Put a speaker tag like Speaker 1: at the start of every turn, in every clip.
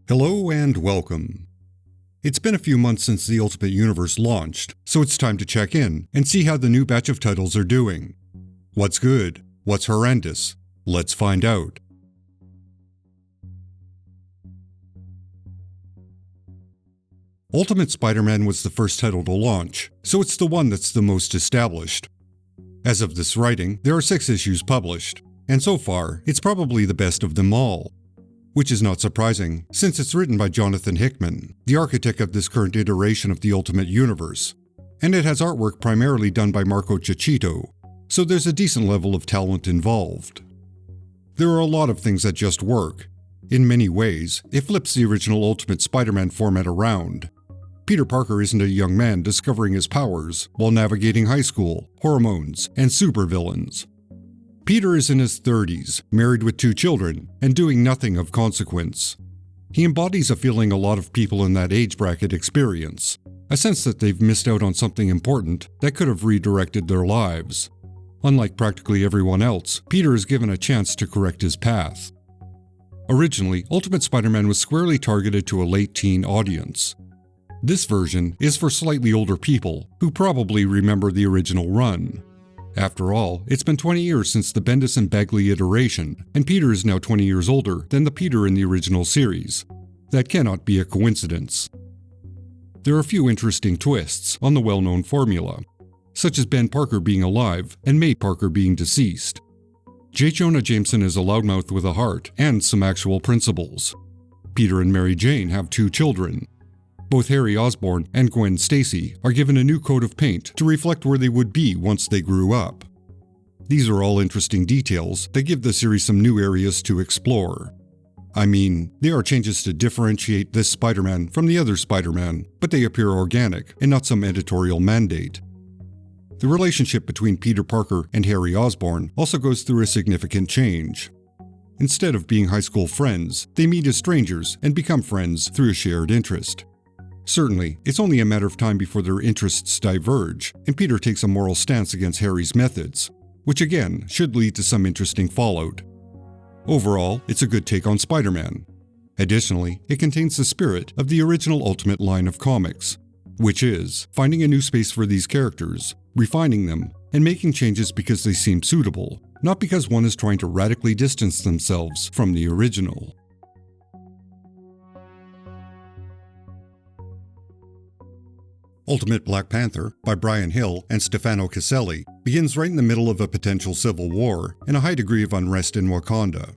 Speaker 1: Hello and welcome. It's been a few months since the Ultimate Universe launched, so it's time to check in and see how the new batch of titles are doing. What's good? What's horrendous? Let's find out. Ultimate Spider-Man was the first title to launch, so it's the one that's the most established. As of this writing, there are 6 issues published, and so far, it's probably the best of them all. Which is not surprising, since it's written by Jonathan Hickman, the architect of this current iteration of the Ultimate Universe, and it has artwork primarily done by Marco Checchetto, so there's a decent level of talent involved. There are a lot of things that just work. In many ways, it flips the original Ultimate Spider-Man format around. Peter Parker isn't a young man discovering his powers while navigating high school, hormones, and supervillains. Peter is in his 30s, married with 2 children, and doing nothing of consequence. He embodies a feeling a lot of people in that age bracket experience, a sense that they've missed out on something important that could have redirected their lives. Unlike practically everyone else, Peter is given a chance to correct his path. Originally, Ultimate Spider-Man was squarely targeted to a late teen audience. This version is for slightly older people who probably remember the original run. After all, it's been 20 years since the Bendis and Bagley iteration, and Peter is now 20 years older than the Peter in the original series. That cannot be a coincidence. There are a few interesting twists on the well-known formula, such as Ben Parker being alive and May Parker being deceased. J. Jonah Jameson is a loudmouth with a heart and some actual principles. Peter and Mary Jane have 2 children. Both Harry Osborn and Gwen Stacy are given a new coat of paint to reflect where they would be once they grew up. These are all interesting details that give the series some new areas to explore. I mean, there are changes to differentiate this Spider-Man from the other Spider-Man, but they appear organic and not some editorial mandate. The relationship between Peter Parker and Harry Osborn also goes through a significant change. Instead of being high school friends, they meet as strangers and become friends through a shared interest. Certainly, it's only a matter of time before their interests diverge, and Peter takes a moral stance against Harry's methods, which again should lead to some interesting fallout. Overall, it's a good take on Spider-Man. Additionally, it contains the spirit of the original Ultimate line of comics, which is finding a new space for these characters, refining them, and making changes because they seem suitable, not because one is trying to radically distance themselves from the original. Ultimate Black Panther, by Brian Hill and Stefano Caselli, begins right in the middle of a potential civil war and a high degree of unrest in Wakanda.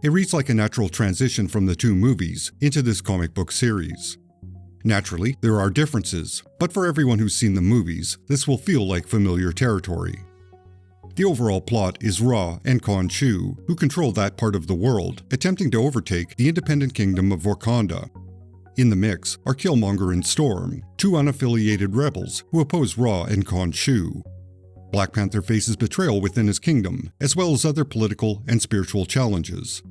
Speaker 1: It reads like a natural transition from the 2 movies into this comic book series. Naturally, there are differences, but for everyone who's seen the movies, this will feel like familiar territory. The overall plot is Ra and Khonshu, who control that part of the world, attempting to overtake the independent kingdom of Wakanda. In the mix are Killmonger and Storm, 2 unaffiliated rebels who oppose Ra and Khonshu. Black Panther faces betrayal within his kingdom, as well as other political and spiritual challenges.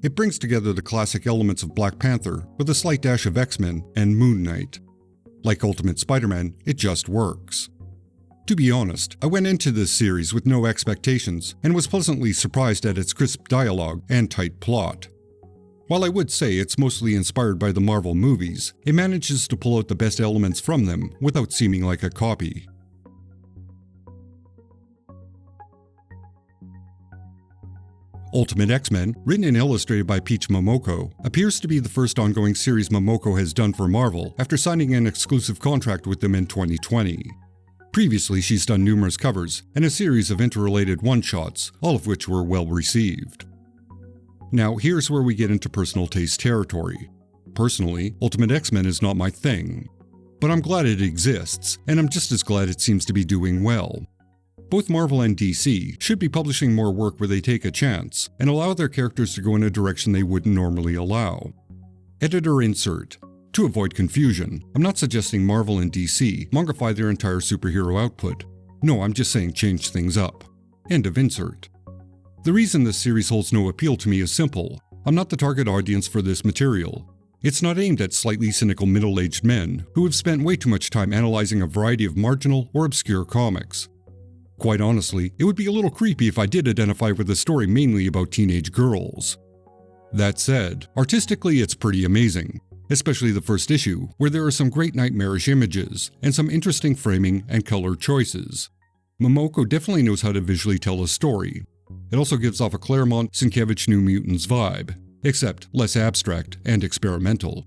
Speaker 1: It brings together the classic elements of Black Panther with a slight dash of X-Men and Moon Knight. Like Ultimate Spider-Man, it just works. To be honest, I went into this series with no expectations and was pleasantly surprised at its crisp dialogue and tight plot. While I would say it's mostly inspired by the Marvel movies, it manages to pull out the best elements from them without seeming like a copy. Ultimate X-Men, written and illustrated by Peach Momoko, appears to be the first ongoing series Momoko has done for Marvel after signing an exclusive contract with them in 2020. Previously, she's done numerous covers and a series of interrelated one-shots, all of which were well received. Now, here's where we get into personal taste territory. Personally, Ultimate X-Men is not my thing. But I'm glad it exists, and I'm just as glad it seems to be doing well. Both Marvel and DC should be publishing more work where they take a chance and allow their characters to go in a direction they wouldn't normally allow. Editor insert. To avoid confusion, I'm not suggesting Marvel and DC mangafy their entire superhero output. No, I'm just saying change things up. End of insert. The reason this series holds no appeal to me is simple. I'm not the target audience for this material. It's not aimed at slightly cynical middle-aged men who have spent way too much time analyzing a variety of marginal or obscure comics. Quite honestly, it would be a little creepy if I did identify with a story mainly about teenage girls. That said, artistically it's pretty amazing, especially the first issue, where there are some great nightmarish images and some interesting framing and color choices. Momoko definitely knows how to visually tell a story. It also gives off a Claremont Sienkiewicz New Mutants vibe, except less abstract and experimental.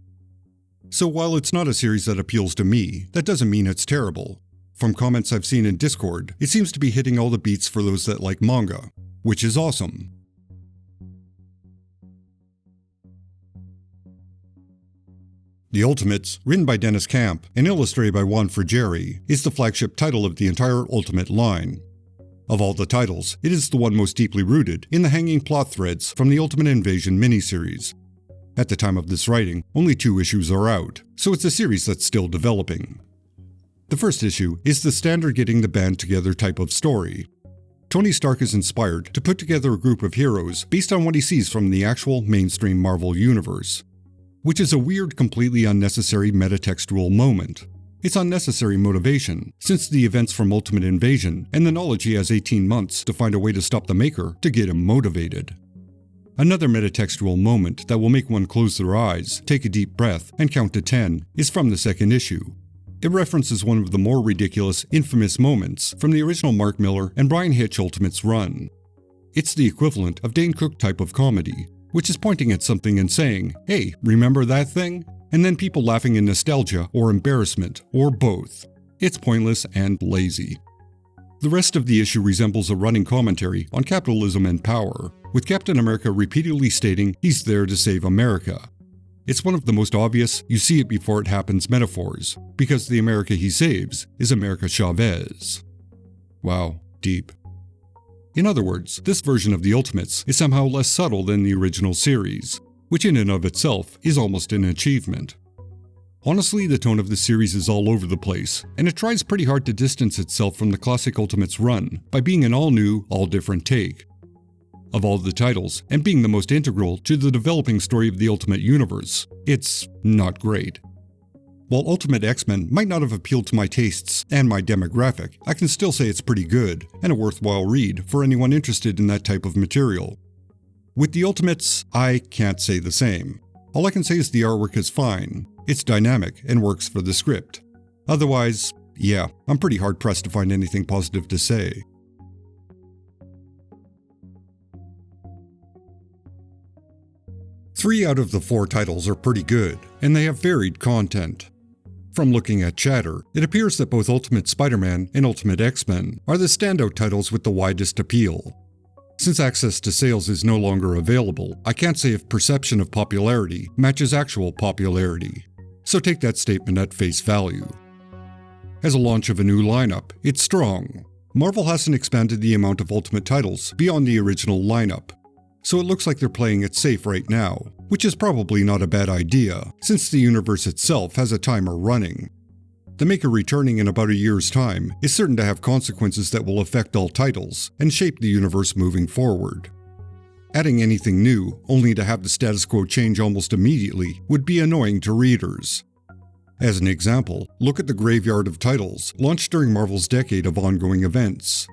Speaker 1: So while it's not a series that appeals to me, that doesn't mean it's terrible. From comments I've seen in Discord, it seems to be hitting all the beats for those that like manga, which is awesome. The Ultimates, written by Dennis Camp and illustrated by Juan Frigeri, is the flagship title of the entire Ultimate line. Of all the titles, it is the one most deeply rooted in the hanging plot threads from the Ultimate Invasion miniseries. At the time of this writing, only 2 issues are out, so it's a series that's still developing. The first issue is the standard getting the band together type of story. Tony Stark is inspired to put together a group of heroes based on what he sees from the actual mainstream Marvel universe, which is a weird, completely unnecessary metatextual moment. It's unnecessary motivation, since the events from Ultimate Invasion and the knowledge he has 18 months to find a way to stop the Maker to get him motivated. Another metatextual moment that will make one close their eyes, take a deep breath, and count to 10 is from the second issue. It references one of the more ridiculous, infamous moments from the original Mark Millar and Brian Hitch Ultimates run. It's the equivalent of Dane Cook type of comedy, which is pointing at something and saying, "Hey, remember that thing?" And then people laughing in nostalgia or embarrassment, or both. It's pointless and lazy. The rest of the issue resembles a running commentary on capitalism and power, with Captain America repeatedly stating he's there to save America. It's one of the most obvious, you see it before it happens metaphors, because the America he saves is America Chavez. Wow, deep. In other words, this version of the Ultimates is somehow less subtle than the original series, which in and of itself is almost an achievement. Honestly, the tone of the series is all over the place, and it tries pretty hard to distance itself from the classic Ultimates run by being an all-new, all-different take. Of all the titles, and being the most integral to the developing story of the Ultimate Universe, it's not great. While Ultimate X-Men might not have appealed to my tastes and my demographic, I can still say it's pretty good, and a worthwhile read for anyone interested in that type of material. With the Ultimates, I can't say the same. All I can say is the artwork is fine, it's dynamic and works for the script. Otherwise, yeah, I'm pretty hard-pressed to find anything positive to say. Three out of the 4 titles are pretty good, and they have varied content. From looking at chatter, it appears that both Ultimate Spider-Man and Ultimate X-Men are the standout titles with the widest appeal. Since access to sales is no longer available, I can't say if perception of popularity matches actual popularity, so take that statement at face value. As a launch of a new lineup, it's strong. Marvel hasn't expanded the amount of Ultimate titles beyond the original lineup, so it looks like they're playing it safe right now, which is probably not a bad idea, since the universe itself has a timer running. The Maker returning in about a year's time is certain to have consequences that will affect all titles and shape the universe moving forward. Adding anything new, only to have the status quo change almost immediately, would be annoying to readers. As an example, look at the graveyard of titles launched during Marvel's decade of ongoing events,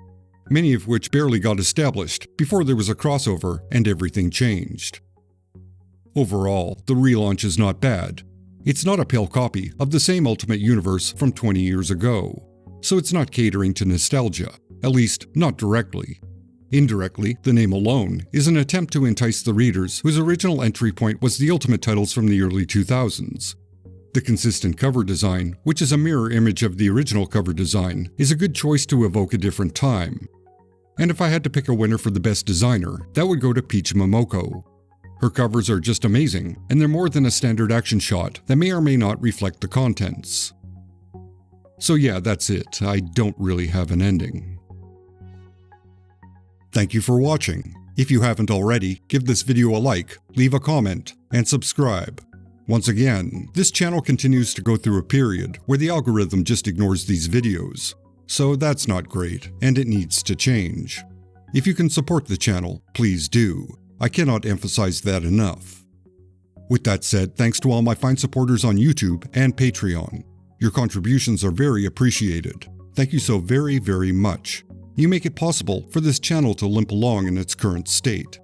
Speaker 1: many of which barely got established before there was a crossover and everything changed. Overall, the relaunch is not bad. It's not a pale copy of the same Ultimate Universe from 20 years ago, so it's not catering to nostalgia, at least not directly. Indirectly, the name alone is an attempt to entice the readers whose original entry point was the Ultimate titles from the early 2000s. The consistent cover design, which is a mirror image of the original cover design, is a good choice to evoke a different time. And if I had to pick a winner for the best designer, that would go to Peach Momoko. Her covers are just amazing, and they're more than a standard action shot that may or may not reflect the contents. So yeah, that's it. I don't really have an ending. Thank you for watching. If you haven't already, give this video a like, leave a comment, and subscribe. Once again, this channel continues to go through a period where the algorithm just ignores these videos. So that's not great, and it needs to change. If you can support the channel, please do. I cannot emphasize that enough. With that said, thanks to all my fine supporters on YouTube and Patreon. Your contributions are very appreciated. Thank you so very, very much. You make it possible for this channel to limp along in its current state.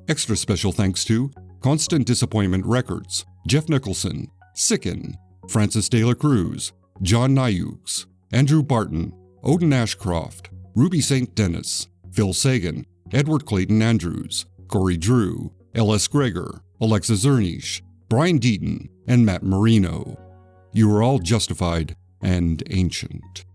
Speaker 1: Extra special thanks to Constant Disappointment Records, Jeff Nicholson, Sicken, Francis De La Cruz, John Nyux, Andrew Barton, Odin Ashcroft, Ruby St. Dennis, Phil Sagan, Edward Clayton Andrews, Corey Drew, L.S. Gregor, Alexa Zernish, Brian Deaton, and Matt Marino. You are all justified and ancient.